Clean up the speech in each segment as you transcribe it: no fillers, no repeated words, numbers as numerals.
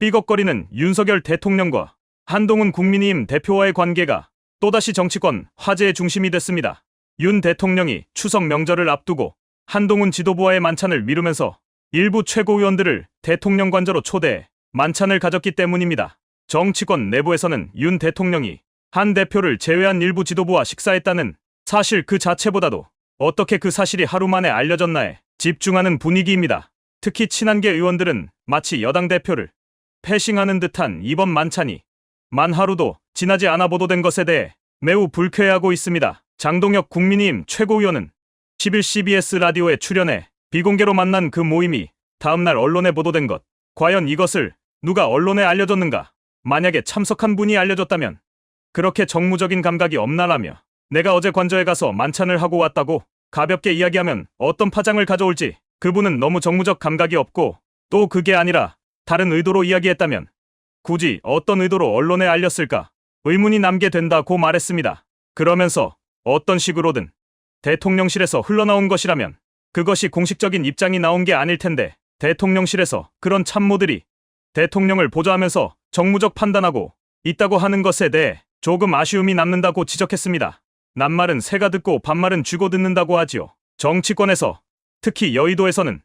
삐걱거리는 윤석열 대통령과 한동훈 국민의힘 대표와의 관계가 또다시 정치권 화제의 중심이 됐습니다. 윤 대통령이 추석 명절을 앞두고 한동훈 지도부와의 만찬을 미루면서 일부 최고위원들을 대통령 관저로 초대해 만찬을 가졌기 때문입니다. 정치권 내부에서는 윤 대통령이 한 대표를 제외한 일부 지도부와 식사했다는 사실 그 자체보다도 어떻게 그 사실이 하루 만에 알려졌나에 집중하는 분위기입니다. 특히 친한계 의원들은 마치 여당 대표를 패싱하는 듯한 이번 만찬이 만 하루도 지나지 않아 보도된 것에 대해 매우 불쾌해하고 있습니다. 장동혁 국민의힘 최고위원은 10일 CBS 라디오에 출연해 비공개로 만난 그 모임이 다음날 언론에 보도된 것, 과연 이것을 누가 언론에 알려줬는가? 만약에 참석한 분이 알려줬다면 그렇게 정무적인 감각이 없나라며 내가 어제 관저에 가서 만찬을 하고 왔다고 가볍게 이야기하면 어떤 파장을 가져올지 그분은 너무 정무적 감각이 없고 또 그게 아니라 다른 의도로 이야기했다면 굳이 어떤 의도로 언론에 알렸을까 의문이 남게 된다고 말했습니다. 그러면서 어떤 식으로든 대통령실에서 흘러나온 것이라면 그것이 공식적인 입장이 나온 게 아닐 텐데 대통령실에서 그런 참모들이 대통령을 보좌하면서 정무적 판단하고 있다고 하는 것에 대해 조금 아쉬움이 남는다고 지적했습니다. 낱말은 새가 듣고 반말은 쥐고 듣는다고 하지요. 정치권에서 특히 여의도에서는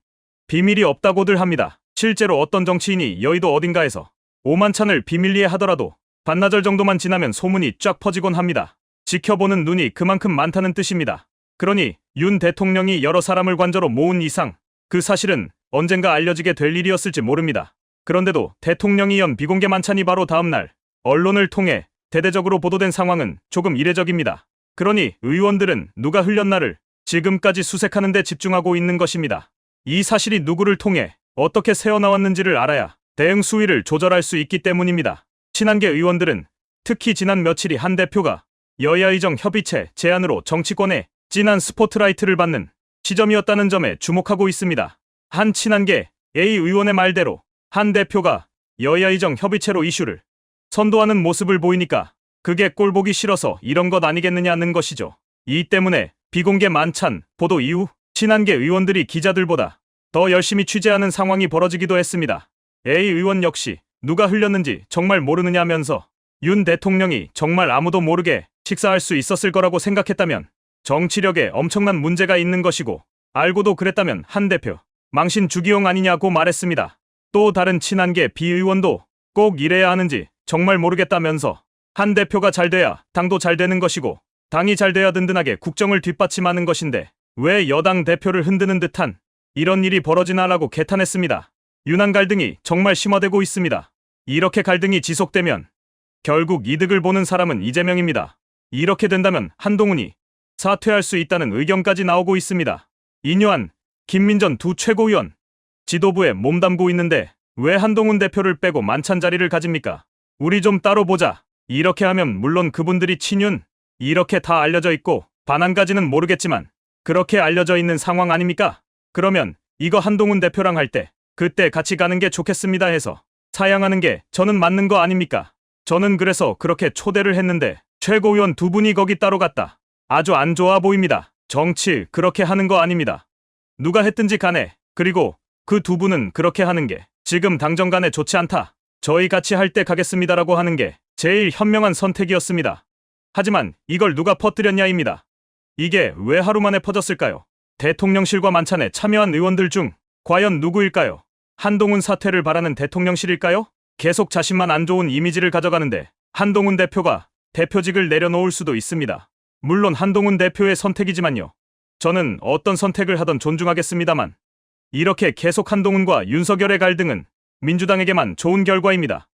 비밀이 없다고들 합니다. 실제로 어떤 정치인이 여의도 어딘가에서 오만찬을 비밀리에 하더라도 반나절 정도만 지나면 소문이 쫙 퍼지곤 합니다. 지켜보는 눈이 그만큼 많다는 뜻입니다. 그러니 윤 대통령이 여러 사람을 관저로 모은 이상 그 사실은 언젠가 알려지게 될 일이었을지 모릅니다. 그런데도 대통령이 연 비공개 만찬이 바로 다음날 언론을 통해 대대적으로 보도된 상황은 조금 이례적입니다. 그러니 의원들은 누가 흘렸나를 지금까지 수색하는 데 집중하고 있는 것입니다. 이 사실이 누구를 통해 어떻게 새어나왔는지를 알아야 대응 수위를 조절할 수 있기 때문입니다. 친한계 의원들은 특히 지난 며칠이 한 대표가 여야의정 협의체 제안으로 정치권에 진한 스포트라이트를 받는 시점이었다는 점에 주목하고 있습니다. 한 친한계 A 의원의 말대로 한 대표가 여야의정 협의체로 이슈를 선도하는 모습을 보이니까 그게 꼴보기 싫어서 이런 것 아니겠느냐는 것이죠. 이 때문에 비공개 만찬 보도 이후 친한계 의원들이 기자들보다 더 열심히 취재하는 상황이 벌어지기도 했습니다. A 의원 역시 누가 흘렸는지 정말 모르느냐면서 윤 대통령이 정말 아무도 모르게 식사할 수 있었을 거라고 생각했다면 정치력에 엄청난 문제가 있는 것이고 알고도 그랬다면 한 대표 망신 주기용 아니냐고 말했습니다. 또 다른 친한계 B 의원도 꼭 이래야 하는지 정말 모르겠다면서 한 대표가 잘 돼야 당도 잘 되는 것이고 당이 잘 돼야 든든하게 국정을 뒷받침하는 것인데 왜 여당 대표를 흔드는 듯한 이런 일이 벌어지나라고 개탄했습니다. 윤한 갈등이 정말 심화되고 있습니다. 이렇게 갈등이 지속되면 결국 이득을 보는 사람은 이재명입니다. 이렇게 된다면 한동훈이 사퇴할 수 있다는 의견까지 나오고 있습니다. 인요한, 김민전 두 최고위원 지도부에 몸담고 있는데 왜 한동훈 대표를 빼고 만찬 자리를 가집니까? 우리 좀 따로 보자. 이렇게 하면 물론 그분들이 친윤 이렇게 다 알려져 있고 반항까지는 모르겠지만 그렇게 알려져 있는 상황 아닙니까? 그러면 이거 한동훈 대표랑 할 때 그때 같이 가는 게 좋겠습니다 해서 사양하는 게 저는 맞는 거 아닙니까? 저는 그래서 그렇게 초대를 했는데 최고위원 두 분이 거기 따로 갔다. 아주 안 좋아 보입니다. 정치 그렇게 하는 거 아닙니다. 누가 했든지 간에 그리고 그 두 분은 그렇게 하는 게 지금 당정 간에 좋지 않다. 저희 같이 할 때 가겠습니다라고 하는 게 제일 현명한 선택이었습니다. 하지만 이걸 누가 퍼뜨렸냐입니다. 이게 왜 하루 만에 퍼졌을까요? 대통령실과 만찬에 참여한 의원들 중 과연 누구일까요? 한동훈 사퇴를 바라는 대통령실일까요? 계속 자신만 안 좋은 이미지를 가져가는데 한동훈 대표가 대표직을 내려놓을 수도 있습니다. 물론 한동훈 대표의 선택이지만요. 저는 어떤 선택을 하던 존중하겠습니다만 이렇게 계속 한동훈과 윤석열의 갈등은 민주당에게만 좋은 결과입니다.